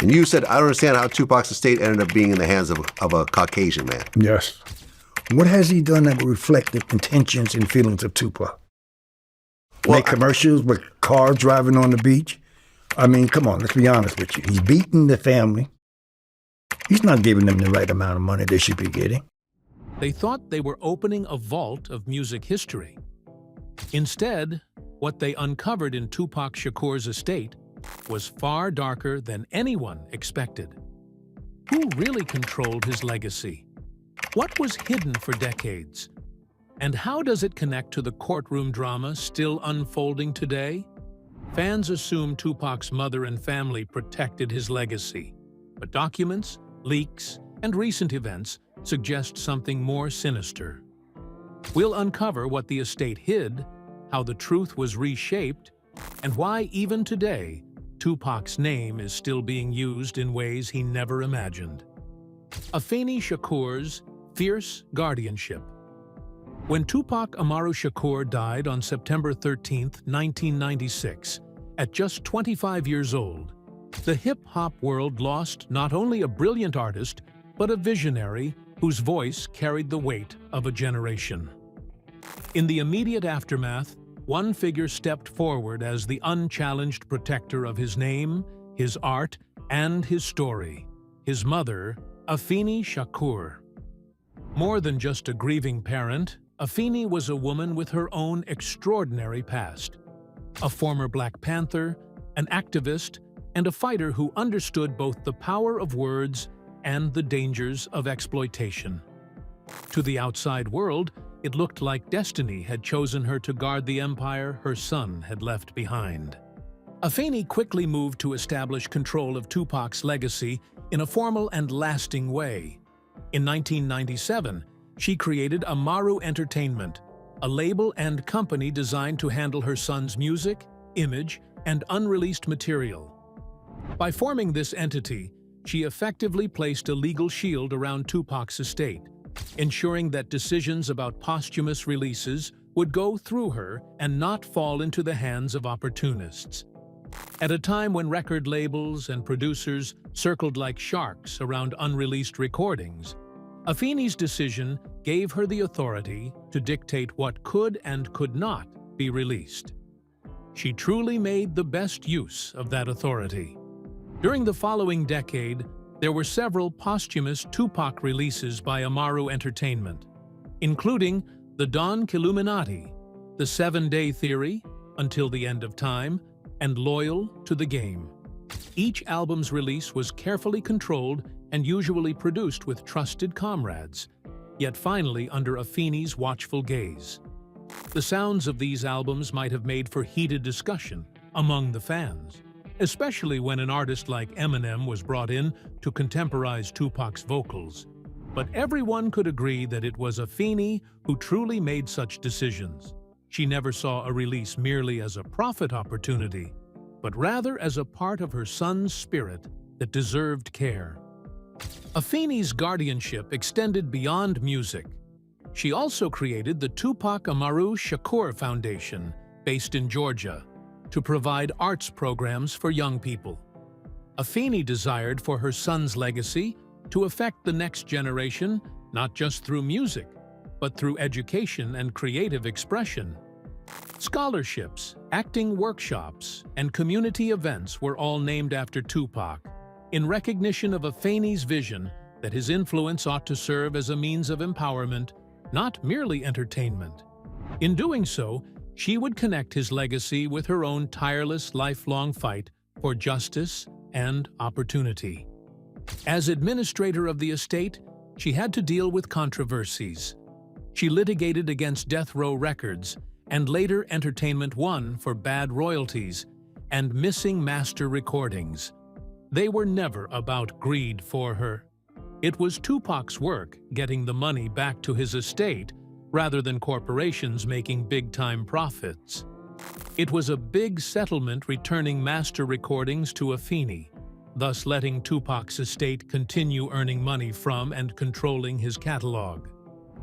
And you said, I don't understand how Tupac's estate ended up being in the hands of a Caucasian man. Yes. What has he done that would reflect the intentions and feelings of Tupac? Well, Make commercials with cars driving on the beach? I mean, come on, let's be honest with you. He's beating the family. He's not giving them the right amount of money they should be getting. They thought they were opening a vault of music history. Instead, what they uncovered in Tupac Shakur's estate was far darker than anyone expected. Who really controlled his legacy? What was hidden for decades? And how does it connect to the courtroom drama still unfolding today? Fans assume Tupac's mother and family protected his legacy, but documents, leaks, and recent events suggest something more sinister. We'll uncover what the estate hid, how the truth was reshaped, and why even today, Tupac's name is still being used in ways he never imagined. Afeni Shakur's fierce guardianship. When Tupac Amaru Shakur died on September 13, 1996, at just 25 years old, the hip-hop world lost not only a brilliant artist, but a visionary whose voice carried the weight of a generation. In the immediate aftermath, one figure stepped forward as the unchallenged protector of his name, his art, and his story: his mother, Afeni Shakur. More than just a grieving parent, Afeni was a woman with her own extraordinary past. A former Black Panther, an activist, and a fighter who understood both the power of words and the dangers of exploitation. To the outside world, it looked like destiny had chosen her to guard the empire her son had left behind. Afeni quickly moved to establish control of Tupac's legacy in a formal and lasting way. In 1997, she created Amaru Entertainment, a label and company designed to handle her son's music, image, and unreleased material. By forming this entity, she effectively placed a legal shield around Tupac's estate, ensuring that decisions about posthumous releases would go through her and not fall into the hands of opportunists. At a time when record labels and producers circled like sharks around unreleased recordings, Afeni's decision gave her the authority to dictate what could and could not be released. She truly made the best use of that authority. During the following decade, there were several posthumous Tupac releases by Amaru Entertainment, including The Don Killuminati, The 7-Day Theory, Until the End of Time, and Loyal to the Game. Each album's release was carefully controlled and usually produced with trusted comrades, yet finally under Afeni's watchful gaze. The sounds of these albums might have made for heated discussion among the fans, especially when an artist like Eminem was brought in to contemporize Tupac's vocals. But everyone could agree that it was Afeni who truly made such decisions. She never saw a release merely as a profit opportunity, but rather as a part of her son's spirit that deserved care. Afeni's guardianship extended beyond music. She also created the Tupac Amaru Shakur Foundation, based in Georgia, to provide arts programs for young people. Afeni desired for her son's legacy to affect the next generation not just through music, but through education and creative expression. Scholarships, acting workshops, and community events were all named after Tupac, in recognition of Afeni's vision that his influence ought to serve as a means of empowerment, not merely entertainment. In doing so, she would connect his legacy with her own tireless, lifelong fight for justice and opportunity. As administrator of the estate, she had to deal with controversies. She litigated against Death Row Records and later Entertainment One for bad royalties and missing master recordings. They were never about greed for her. It was Tupac's work getting the money back to his estate rather than corporations making big-time profits. It was a big settlement returning master recordings to Afeni, thus letting Tupac's estate continue earning money from and controlling his catalog.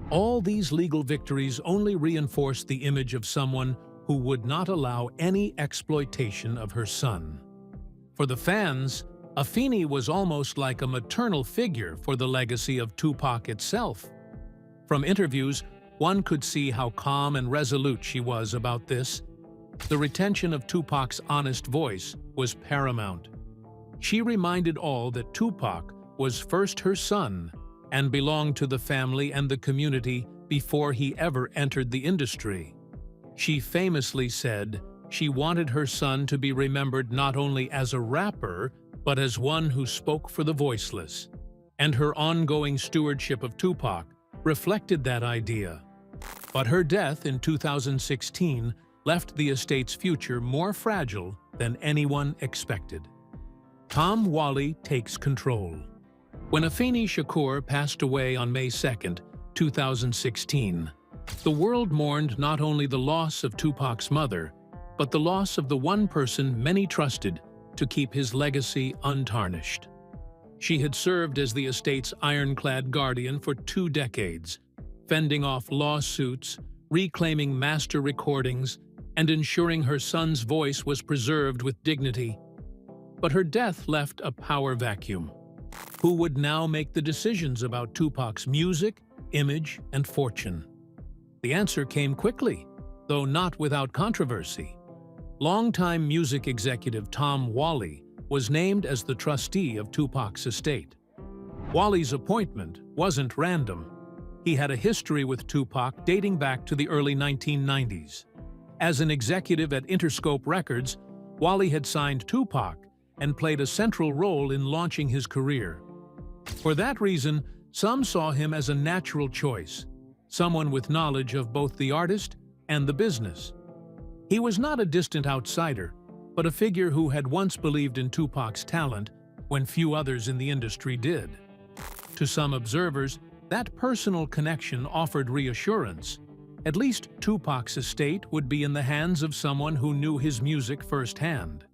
All these legal victories only reinforced the image of someone who would not allow any exploitation of her son. For the fans, Afeni was almost like a maternal figure for the legacy of Tupac itself. From interviews, one could see how calm and resolute she was about this. The retention of Tupac's honest voice was paramount. She reminded all that Tupac was first her son and belonged to the family and the community before he ever entered the industry. She famously said she wanted her son to be remembered not only as a rapper, but as one who spoke for the voiceless. And her ongoing stewardship of Tupac reflected that idea. But her death in 2016 left the estate's future more fragile than anyone expected. Tom Whalley takes control. When Afeni Shakur passed away on May 2, 2016, the world mourned not only the loss of Tupac's mother, but the loss of the one person many trusted to keep his legacy untarnished. She had served as the estate's ironclad guardian for 2 decades, fending off lawsuits, reclaiming master recordings, and ensuring her son's voice was preserved with dignity. But her death left a power vacuum. Who would now make the decisions about Tupac's music, image, and fortune? The answer came quickly, though not without controversy. Longtime music executive Tom Whalley was named as the trustee of Tupac's estate. Whalley's appointment wasn't random. He had a history with Tupac dating back to the early 1990s. As an executive at Interscope Records, Whalley had signed Tupac and played a central role in launching his career. For that reason, some saw him as a natural choice, someone with knowledge of both the artist and the business. He was not a distant outsider, but a figure who had once believed in Tupac's talent when few others in the industry did. To some observers, that personal connection offered reassurance. At least Tupac's estate would be in the hands of someone who knew his music firsthand.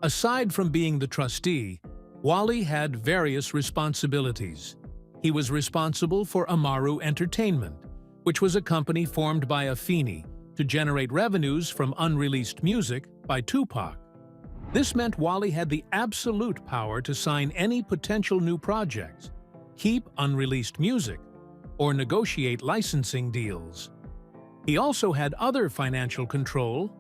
Aside from being the trustee, Whalley had various responsibilities. He was responsible for Amaru Entertainment, which was a company formed by Afeni to generate revenues from unreleased music by Tupac. This meant Whalley had the absolute power to sign any potential new projects, keep unreleased music, or negotiate licensing deals. He also had other financial control.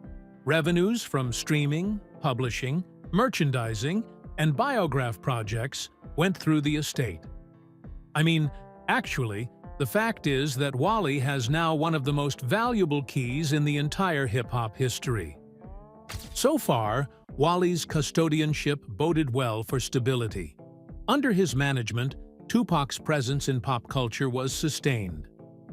Revenues from streaming, publishing, merchandising, and biograph projects went through the estate. Actually, the fact is that Whalley has now one of the most valuable keys in the entire hip-hop history. So far, Whalley's custodianship boded well for stability. Under his management, Tupac's presence in pop culture was sustained.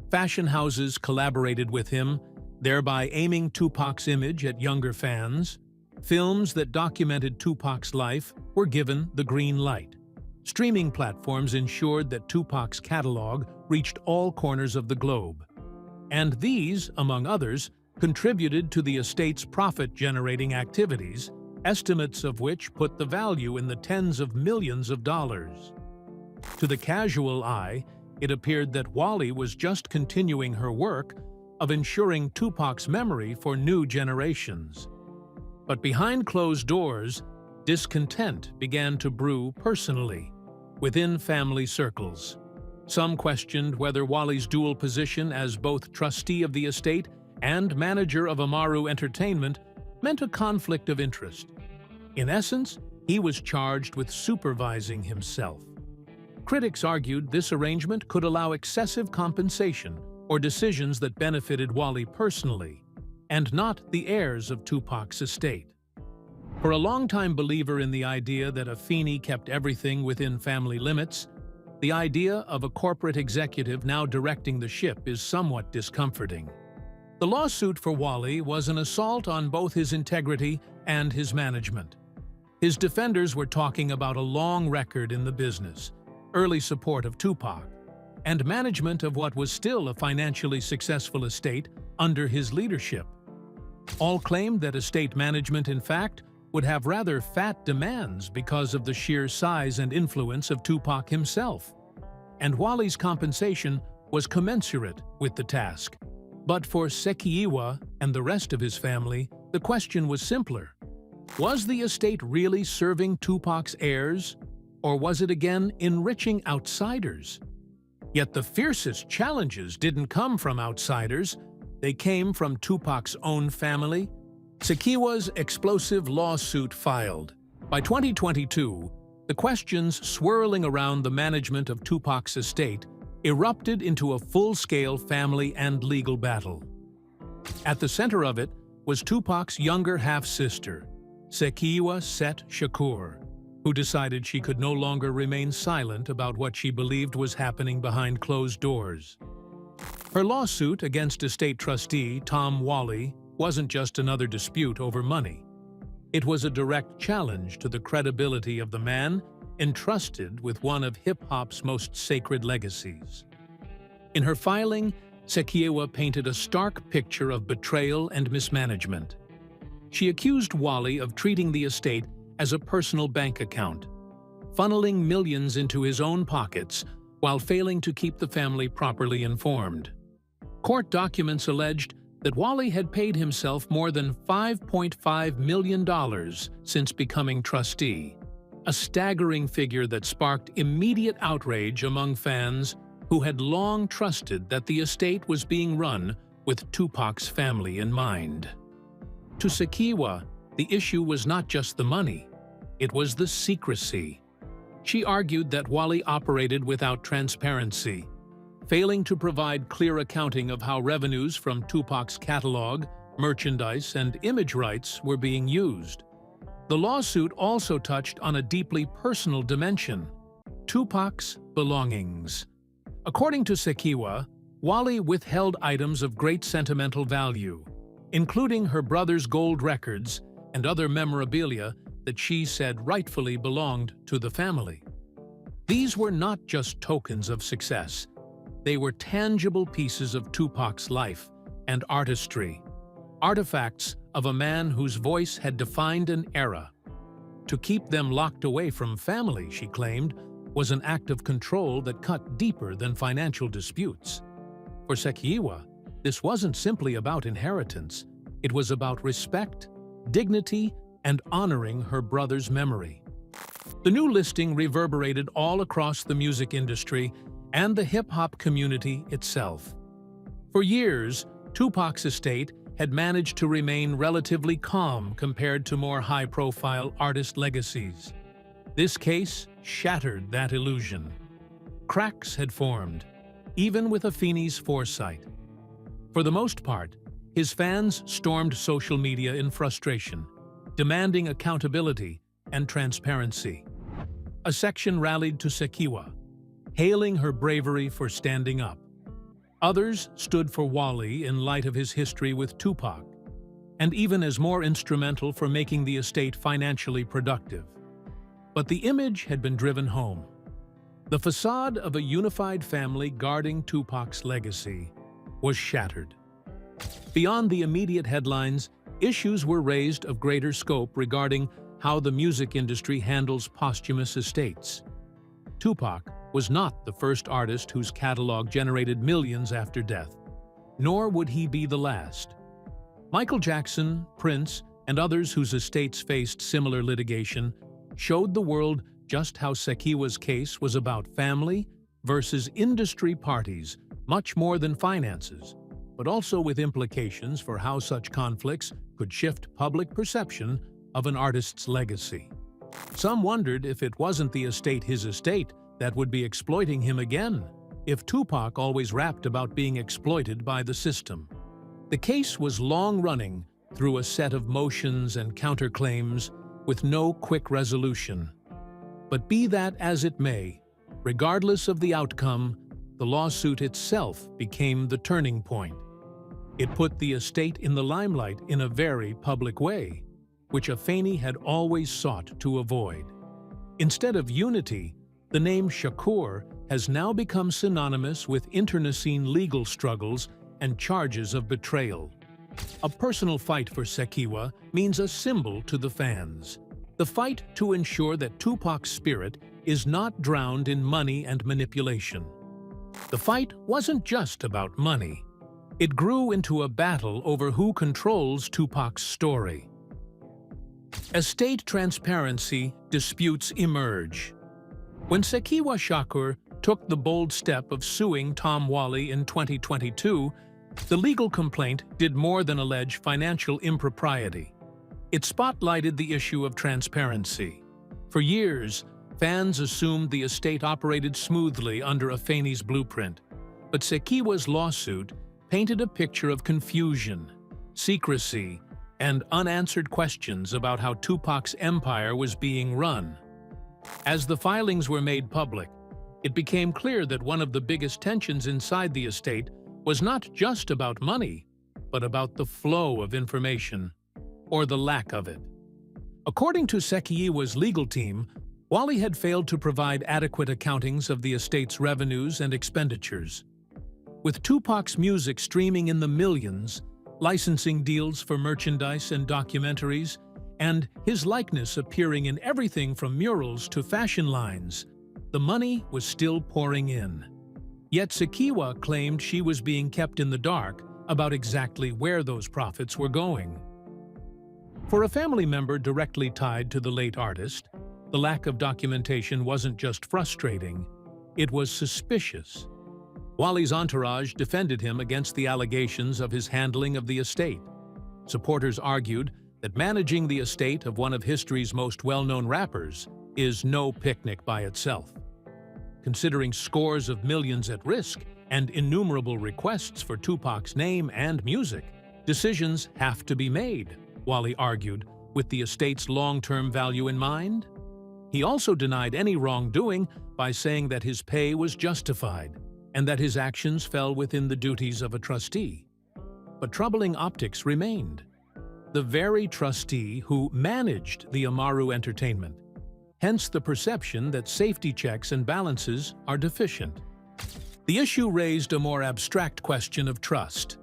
Fashion houses collaborated with him, thereby aiming Tupac's image at younger fans. Films that documented Tupac's life were given the green light. Streaming platforms ensured that Tupac's catalog reached all corners of the globe. And these, among others, contributed to the estate's profit-generating activities, estimates of which put the value in the tens of millions of dollars. To the casual eye, it appeared that Whalley was just continuing her work of ensuring Tupac's memory for new generations. But behind closed doors, discontent began to brew personally, within family circles. Some questioned whether Whalley's dual position as both trustee of the estate and manager of Amaru Entertainment meant a conflict of interest. In essence, he was charged with supervising himself. Critics argued this arrangement could allow excessive compensation or decisions that benefited Whalley personally, and not the heirs of Tupac's estate. For a longtime believer in the idea that Afeni kept everything within family limits, the idea of a corporate executive now directing the ship is somewhat discomforting. The lawsuit for Whalley was an assault on both his integrity and his management. His defenders were talking about a long record in the business, early support of Tupac, and management of what was still a financially successful estate under his leadership. All claimed that estate management, in fact, would have rather fat demands because of the sheer size and influence of Tupac himself. And Whalley's compensation was commensurate with the task. But for Sekiiwa and the rest of his family, the question was simpler. Was the estate really serving Tupac's heirs, or was it again enriching outsiders? Yet the fiercest challenges didn't come from outsiders. They came from Tupac's own family. Shakur's explosive lawsuit filed. By 2022, the questions swirling around the management of Tupac's estate erupted into a full-scale family and legal battle. At the center of it was Tupac's younger half-sister, Afeni Shakur, who decided she could no longer remain silent about what she believed was happening behind closed doors. Her lawsuit against estate trustee Tom Whalley wasn't just another dispute over money. It was a direct challenge to the credibility of the man entrusted with one of hip-hop's most sacred legacies. In her filing, Shakur painted a stark picture of betrayal and mismanagement. She accused Whalley of treating the estate as a personal bank account, funneling millions into his own pockets while failing to keep the family properly informed. Court documents alleged that Whalley had paid himself more than $5.5 million since becoming trustee, a staggering figure that sparked immediate outrage among fans who had long trusted that the estate was being run with Tupac's family in mind. To Shakur, the issue was not just the money, it was the secrecy. She argued that Whalley operated without transparency, failing to provide clear accounting of how revenues from Tupac's catalog, merchandise, and image rights were being used. The lawsuit also touched on a deeply personal dimension: Tupac's belongings. According to Shakur, Whalley withheld items of great sentimental value, including her brother's gold records and other memorabilia that she said rightfully belonged to the family. These were not just tokens of success. They were tangible pieces of Tupac's life and artistry, artifacts of a man whose voice had defined an era. To keep them locked away from family, she claimed, was an act of control that cut deeper than financial disputes. For Shakur, this wasn't simply about inheritance. It was about respect, dignity, and honoring her brother's memory. The new listing reverberated all across the music industry and the hip-hop community itself. For years, Tupac's estate had managed to remain relatively calm compared to more high-profile artist legacies. This case shattered that illusion. Cracks had formed, even with Afeni's foresight. For the most part, his fans stormed social media in frustration, demanding accountability and transparency. A section rallied to Shakur, hailing her bravery for standing up. Others stood for Whalley in light of his history with Tupac, and even as more instrumental for making the estate financially productive. But the image had been driven home. The facade of a unified family guarding Tupac's legacy was shattered. Beyond the immediate headlines, issues were raised of greater scope regarding how the music industry handles posthumous estates. Tupac was not the first artist whose catalog generated millions after death, nor would he be the last. Michael Jackson, Prince, and others whose estates faced similar litigation showed the world just how Shakur's case was about family versus industry parties, much more than finances, but also with implications for how such conflicts could shift public perception of an artist's legacy. Some wondered if it wasn't the estate his estate that would be exploiting him again, if Tupac always rapped about being exploited by the system. The case was long-running through a set of motions and counterclaims with no quick resolution. But be that as it may, regardless of the outcome, the lawsuit itself became the turning point. It put the estate in the limelight in a very public way, which Afeni had always sought to avoid. Instead of unity, the name Shakur has now become synonymous with internecine legal struggles and charges of betrayal. A personal fight for Shakur means a symbol to the fans. The fight to ensure that Tupac's spirit is not drowned in money and manipulation. The fight wasn't just about money. It grew into a battle over who controls Tupac's story. Estate transparency disputes emerge. When Afeni Shakur took the bold step of suing Tom Whalley in 2022, the legal complaint did more than allege financial impropriety. It spotlighted the issue of transparency. For years, fans assumed the estate operated smoothly under Afeni's blueprint, but Afeni's lawsuit painted a picture of confusion, secrecy, and unanswered questions about how Tupac's empire was being run. As the filings were made public, it became clear that one of the biggest tensions inside the estate was not just about money, but about the flow of information, or the lack of it. According to Afeni's legal team, Whalley had failed to provide adequate accountings of the estate's revenues and expenditures. With Tupac's music streaming in the millions, licensing deals for merchandise and documentaries, and his likeness appearing in everything from murals to fashion lines, the money was still pouring in. Yet Afeni claimed she was being kept in the dark about exactly where those profits were going. For a family member directly tied to the late artist, the lack of documentation wasn't just frustrating, it was suspicious. Whalley's entourage defended him against the allegations of his handling of the estate. Supporters argued that managing the estate of one of history's most well-known rappers is no picnic by itself. Considering scores of millions at risk and innumerable requests for Tupac's name and music, decisions have to be made, Whalley argued, with the estate's long-term value in mind. He also denied any wrongdoing by saying that his pay was justified and that his actions fell within the duties of a trustee. But troubling optics remained. The very trustee who managed the Amaru Entertainment, hence the perception that safety checks and balances are deficient. The issue raised a more abstract question of trust.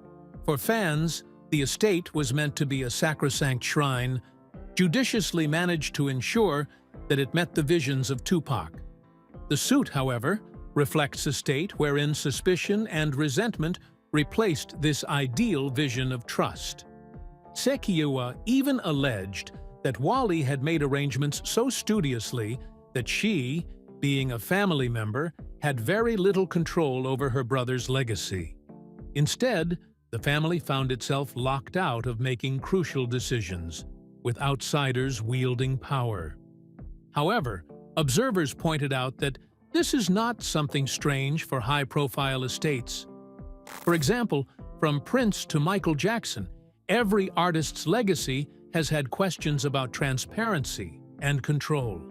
For fans, the estate was meant to be a sacrosanct shrine, judiciously managed to ensure that it met the visions of Tupac. The suit, however, reflects a state wherein suspicion and resentment replaced this ideal vision of trust. Afeni even alleged that Whalley had made arrangements so studiously that she, being a family member, had very little control over her brother's legacy. Instead, the family found itself locked out of making crucial decisions, with outsiders wielding power. However, observers pointed out that this is not something strange for high-profile estates. For example, from Prince to Michael Jackson, every artist's legacy has had questions about transparency and control.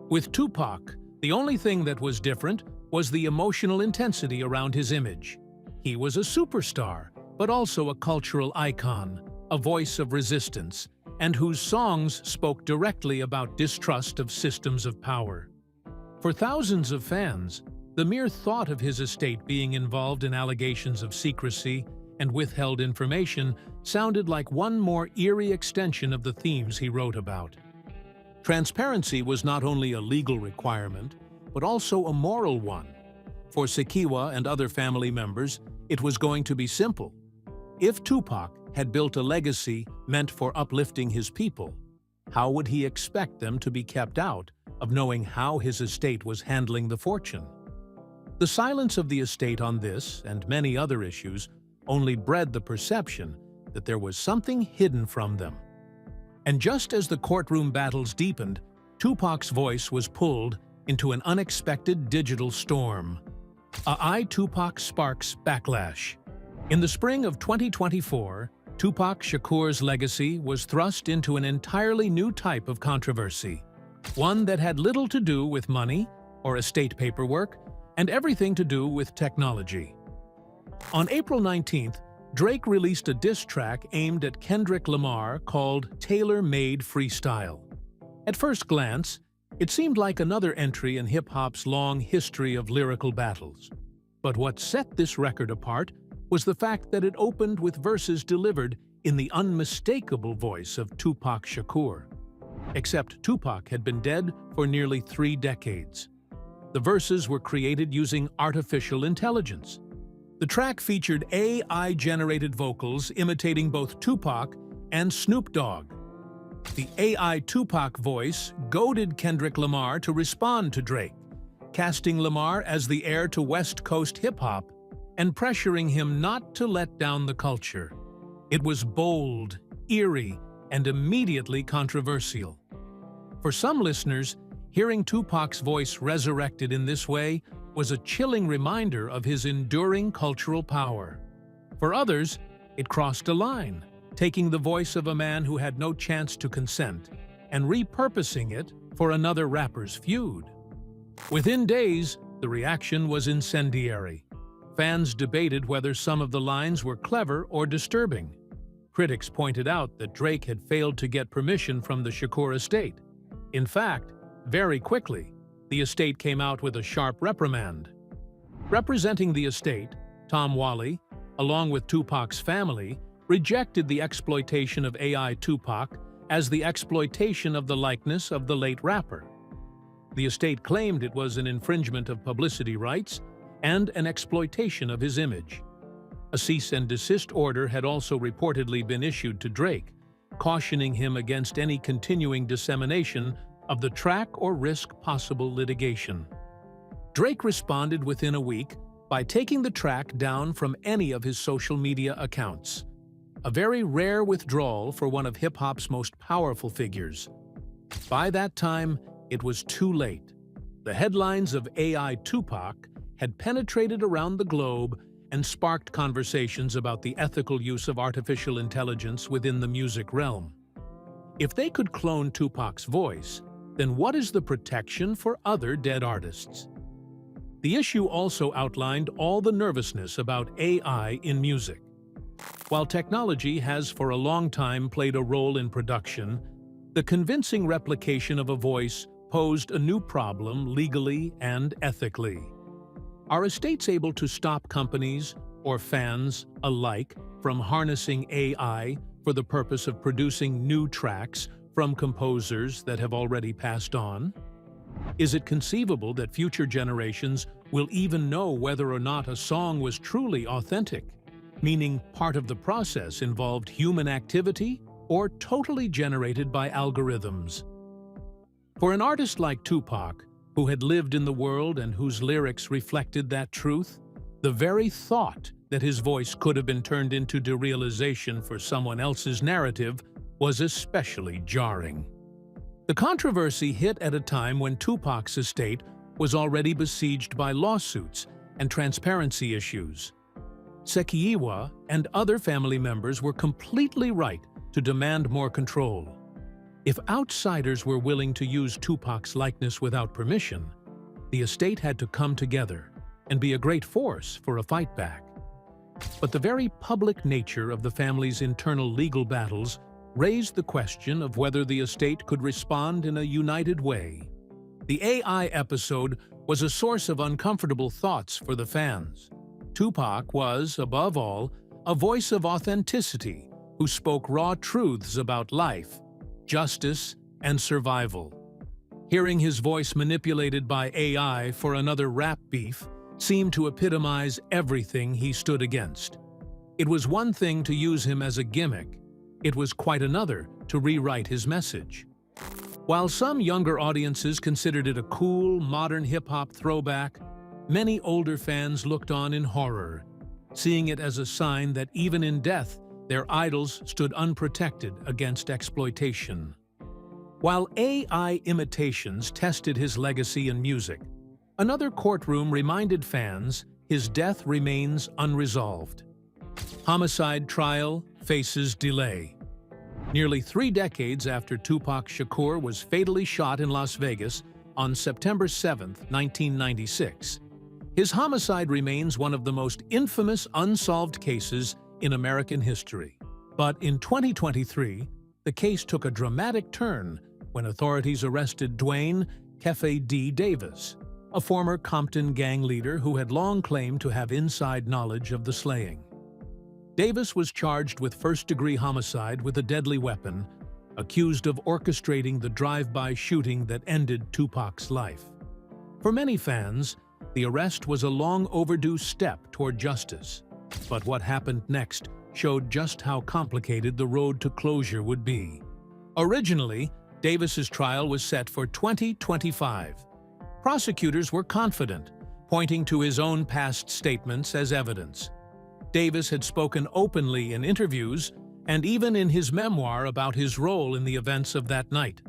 With Tupac, the only thing that was different was the emotional intensity around his image. He was a superstar, but also a cultural icon, a voice of resistance, and whose songs spoke directly about distrust of systems of power. For thousands of fans, the mere thought of his estate being involved in allegations of secrecy and withheld information sounded like one more eerie extension of the themes he wrote about. Transparency was not only a legal requirement, but also a moral one. For Afeni and other family members, it was going to be simple. If Tupac had built a legacy meant for uplifting his people, how would he expect them to be kept out of knowing how his estate was handling the fortune? The silence of the estate on this and many other issues only bred the perception that there was something hidden from them. And just as the courtroom battles deepened, Tupac's voice was pulled into an unexpected digital storm. A Tupac sparks backlash. In the spring of 2024, Tupac Shakur's legacy was thrust into an entirely new type of controversy, one that had little to do with money or estate paperwork and everything to do with technology. On April 19th, Drake released a diss track aimed at Kendrick Lamar called Tailor-Made Freestyle. At first glance, it seemed like another entry in hip-hop's long history of lyrical battles. But what set this record apart was the fact that it opened with verses delivered in the unmistakable voice of Tupac Shakur. Except Tupac had been dead for nearly 3 decades. The verses were created using artificial intelligence. The track featured AI-generated vocals imitating both Tupac and Snoop Dogg. The AI Tupac voice goaded Kendrick Lamar to respond to Drake, casting Lamar as the heir to West Coast hip-hop and pressuring him not to let down the culture. It was bold, eerie, and immediately controversial. For some listeners, hearing Tupac's voice resurrected in this way was a chilling reminder of his enduring cultural power. For others, it crossed a line, taking the voice of a man who had no chance to consent and repurposing it for another rapper's feud. Within days, the reaction was incendiary. Fans debated whether some of the lines were clever or disturbing. Critics pointed out that Drake had failed to get permission from the Shakur estate. In fact, very quickly, the estate came out with a sharp reprimand. Representing the estate, Tom Whalley, along with Tupac's family, rejected the exploitation of AI Tupac as the exploitation of the likeness of the late rapper. The estate claimed it was an infringement of publicity rights and an exploitation of his image. A cease and desist order had also reportedly been issued to Drake, cautioning him against any continuing dissemination of the track or risk possible litigation. Drake responded within a week by taking the track down from any of his social media accounts, a very rare withdrawal for one of hip-hop's most powerful figures. By that time, it was too late. The headlines of AI Tupac had penetrated around the globe and sparked conversations about the ethical use of artificial intelligence within the music realm. If they could clone Tupac's voice, then what is the protection for other dead artists? The issue also outlined all the nervousness about AI in music. While technology has for a long time played a role in production, the convincing replication of a voice posed a new problem legally and ethically. Are estates able to stop companies or fans alike from harnessing AI for the purpose of producing new tracks from composers that have already passed on? Is it conceivable that future generations will even know whether or not a song was truly authentic, meaning part of the process involved human activity or totally generated by algorithms? For an artist like Tupac, who had lived in the world and whose lyrics reflected that truth, the very thought that his voice could have been turned into derealization for someone else's narrative was especially jarring. The controversy hit at a time when Tupac's estate was already besieged by lawsuits and transparency issues. Sekiiwa and other family members were completely right to demand more control. If outsiders were willing to use Tupac's likeness without permission, the estate had to come together and be a great force for a fight back. But the very public nature of the family's internal legal battles raised the question of whether the estate could respond in a united way. The AI episode was a source of uncomfortable thoughts for the fans. Tupac was, above all, a voice of authenticity who spoke raw truths about life, justice, and survival. Hearing his voice manipulated by AI for another rap beef seemed to epitomize everything he stood against. It was one thing to use him as a gimmick. It was quite another to rewrite his message. While some younger audiences considered it a cool, modern hip-hop throwback, many older fans looked on in horror, seeing it as a sign that even in death, their idols stood unprotected against exploitation. While AI imitations tested his legacy in music, another courtroom reminded fans his death remains unresolved. Homicide trial faces delay. Nearly 3 decades after Tupac Shakur was fatally shot in Las Vegas on September 7, 1996, his homicide remains one of the most infamous unsolved cases in American history. But in 2023, the case took a dramatic turn when authorities arrested Dwayne "Kefe D. Davis, a former Compton gang leader who had long claimed to have inside knowledge of the slaying. Davis was charged with first-degree homicide with a deadly weapon, accused of orchestrating the drive-by shooting that ended Tupac's life. For many fans, the arrest was a long-overdue step toward justice. But what happened next showed just how complicated the road to closure would be. Originally, Davis's trial was set for 2025. Prosecutors were confident, pointing to his own past statements as evidence. Davis had spoken openly in interviews and even in his memoir about his role in the events of that night.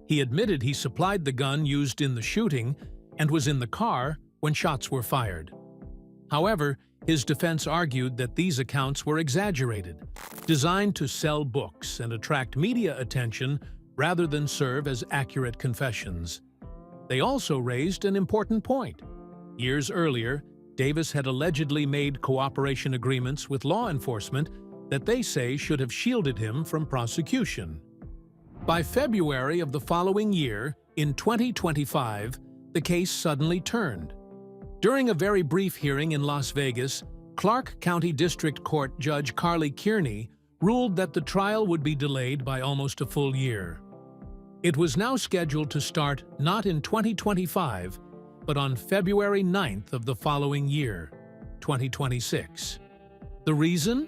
He admitted he supplied the gun used in the shooting and was in the car when shots were fired. However, his defense argued that these accounts were exaggerated, designed to sell books and attract media attention rather than serve as accurate confessions. They also raised an important point. Years earlier, Davis had allegedly made cooperation agreements with law enforcement that they say should have shielded him from prosecution. By February of the following year, in 2025, the case suddenly turned. During a very brief hearing in Las Vegas, Clark County District Court Judge Carly Kearney ruled that the trial would be delayed by almost a full year. It was now scheduled to start not in 2025, but on February 9th of the following year, 2026. The reason?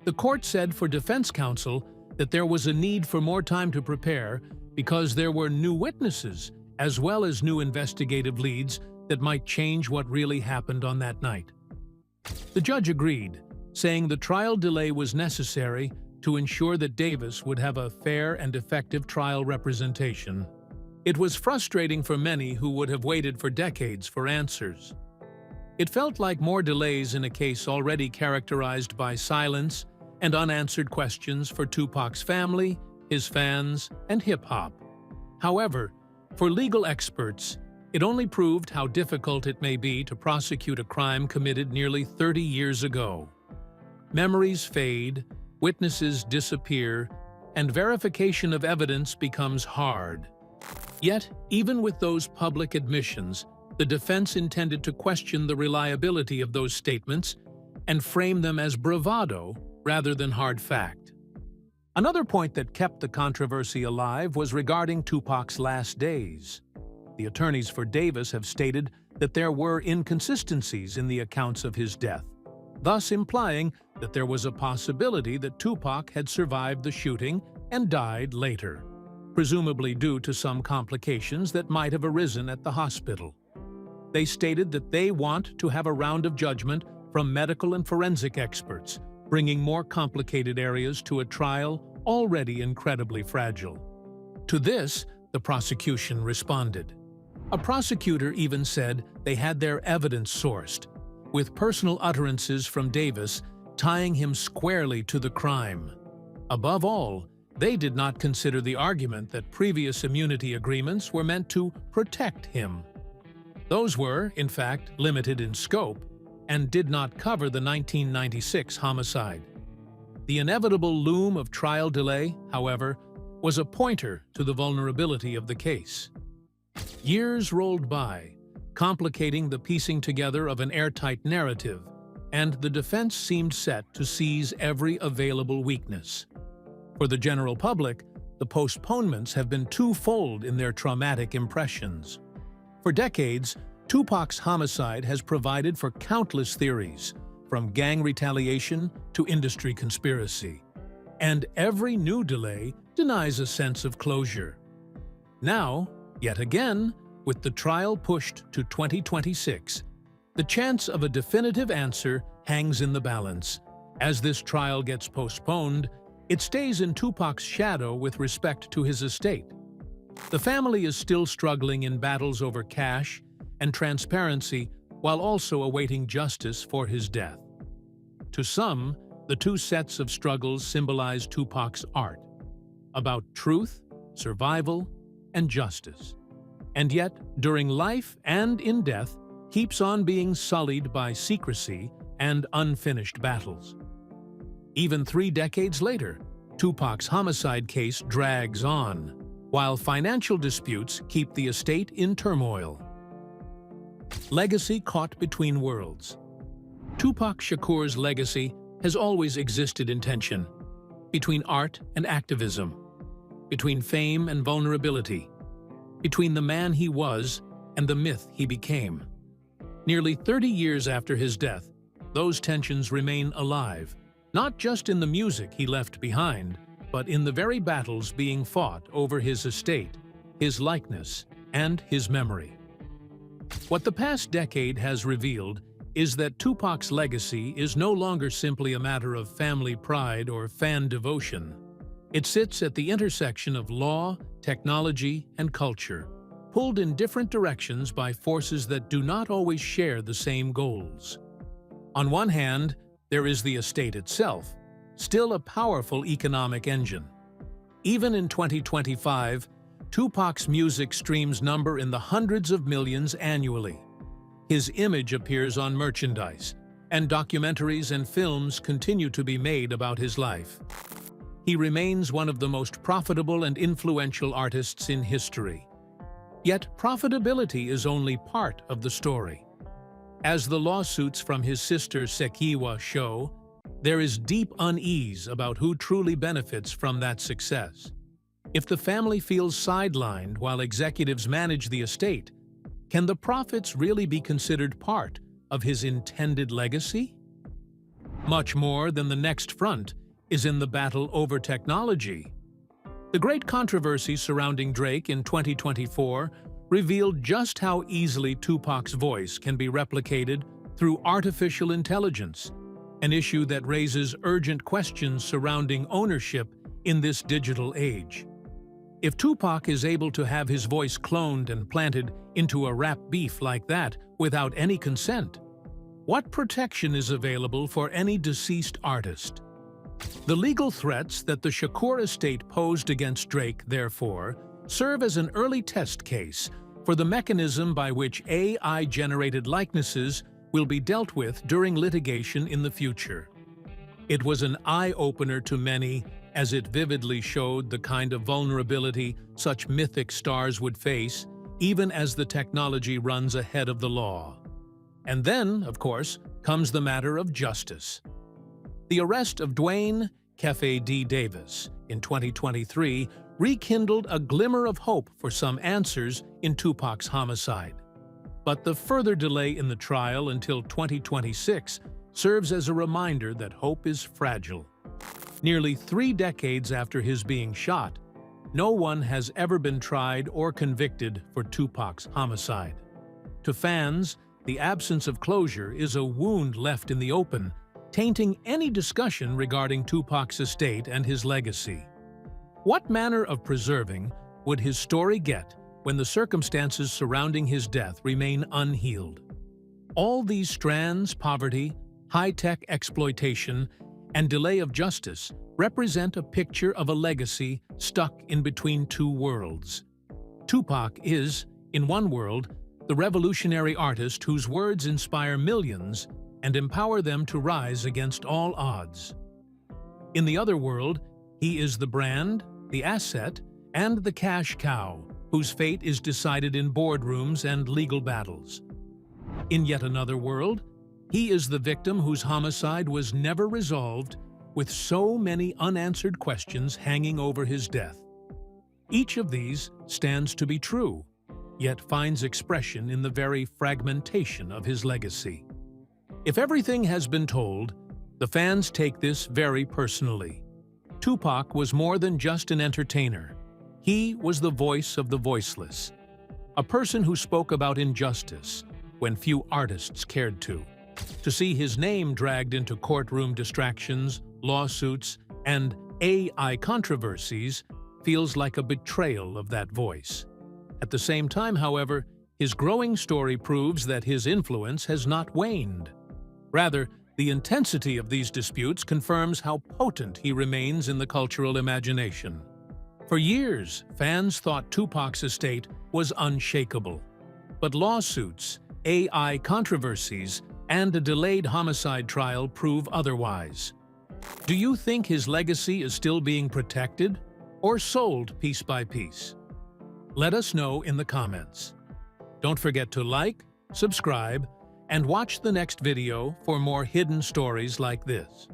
The court said for defense counsel that there was a need for more time to prepare because there were new witnesses as well as new investigative leads that might change what really happened on that night. The judge agreed, saying the trial delay was necessary to ensure that Davis would have a fair and effective trial representation. It was frustrating for many who would have waited for decades for answers. It felt like more delays in a case already characterized by silence and unanswered questions for Tupac's family, his fans, and hip-hop. However, for legal experts, it only proved how difficult it may be to prosecute a crime committed nearly 30 years ago. Memories fade, witnesses disappear, and verification of evidence becomes hard. Yet, even with those public admissions, the defense intended to question the reliability of those statements and frame them as bravado rather than hard fact. Another point that kept the controversy alive was regarding Tupac's last days. The attorneys for Davis have stated that there were inconsistencies in the accounts of his death, thus implying that there was a possibility that Tupac had survived the shooting and died later, presumably due to some complications that might have arisen at the hospital. They stated that they want to have a round of judgment from medical and forensic experts, bringing more complicated areas to a trial already incredibly fragile. To this, the prosecution responded. A prosecutor even said they had their evidence sourced, with personal utterances from Davis tying him squarely to the crime. Above all, they did not consider the argument that previous immunity agreements were meant to protect him. Those were, in fact, limited in scope and did not cover the 1996 homicide. The inevitable loom of trial delay, however, was a pointer to the vulnerability of the case. Years rolled by, complicating the piecing together of an airtight narrative, and the defense seemed set to seize every available weakness. For the general public, the postponements have been twofold in their traumatic impressions. For decades, Tupac's homicide has provided for countless theories, from gang retaliation to industry conspiracy. And every new delay denies a sense of closure. Now, yet again, with the trial pushed to 2026, the chance of a definitive answer hangs in the balance. As this trial gets postponed, it stays in Tupac's shadow with respect to his estate. The family is still struggling in battles over cash and transparency while also awaiting justice for his death. To some, the two sets of struggles symbolize Tupac's art, about truth, survival, and justice. And yet, during life and in death, keeps on being sullied by secrecy and unfinished battles. Even 3 decades later, Tupac's homicide case drags on, while financial disputes keep the estate in turmoil. Legacy caught between worlds. Tupac Shakur's legacy has always existed in tension, between art and activism, between fame and vulnerability, between the man he was and the myth he became. Nearly 30 years after his death, those tensions remain alive, not just in the music he left behind, but in the very battles being fought over his estate, his likeness, and his memory. What the past decade has revealed is that Tupac's legacy is no longer simply a matter of family pride or fan devotion. It sits at the intersection of law, technology, and culture, pulled in different directions by forces that do not always share the same goals. On one hand, there is the estate itself, still a powerful economic engine. Even in 2025, Tupac's music streams number in the hundreds of millions annually. His image appears on merchandise, and documentaries and films continue to be made about his life. He remains one of the most profitable and influential artists in history. Yet profitability is only part of the story. As the lawsuits from his sister Sekiwa show, there is deep unease about who truly benefits from that success. If the family feels sidelined while executives manage the estate, can the profits really be considered part of his intended legacy? Much more than the next front is in the battle over technology. The great controversy surrounding Drake in 2024 revealed just how easily Tupac's voice can be replicated through artificial intelligence, an issue that raises urgent questions surrounding ownership in this digital age. If Tupac is able to have his voice cloned and planted into a rap beef like that without any consent, what protection is available for any deceased artist? The legal threats that the Shakur estate posed against Drake, therefore, serve as an early test case for the mechanism by which AI-generated likenesses will be dealt with during litigation in the future. It was an eye-opener to many, as it vividly showed the kind of vulnerability such mythic stars would face, even as the technology runs ahead of the law. And then, of course, comes the matter of justice. The arrest of Dwayne "Kefe" D. Davis in 2023 rekindled a glimmer of hope for some answers in Tupac's homicide. But the further delay in the trial until 2026 serves as a reminder that hope is fragile. Nearly 3 decades after his being shot, no one has ever been tried or convicted for Tupac's homicide. To fans, the absence of closure is a wound left in the open, tainting any discussion regarding Tupac's estate and his legacy. What manner of preserving would his story get when the circumstances surrounding his death remain unhealed? All these strands, poverty, high-tech exploitation, and delay of justice represent a picture of a legacy stuck in between two worlds. Tupac is, in one world, the revolutionary artist whose words inspire millions and empower them to rise against all odds. In the other world, he is the brand, the asset, and the cash cow, whose fate is decided in boardrooms and legal battles. In yet another world, he is the victim whose homicide was never resolved, with so many unanswered questions hanging over his death. Each of these stands to be true, yet finds expression in the very fragmentation of his legacy. If everything has been told, the fans take this very personally. Tupac was more than just an entertainer. He was the voice of the voiceless, a person who spoke about injustice when few artists cared to. To see his name dragged into courtroom distractions, lawsuits, and AI controversies feels like a betrayal of that voice. At the same time, however, his growing story proves that his influence has not waned. Rather, the intensity of these disputes confirms how potent he remains in the cultural imagination. For years, fans thought Tupac's estate was unshakable. But lawsuits, AI controversies, and a delayed homicide trial prove otherwise. Do you think his legacy is still being protected or sold piece by piece? Let us know in the comments. Don't forget to like, subscribe, and watch the next video for more hidden stories like this.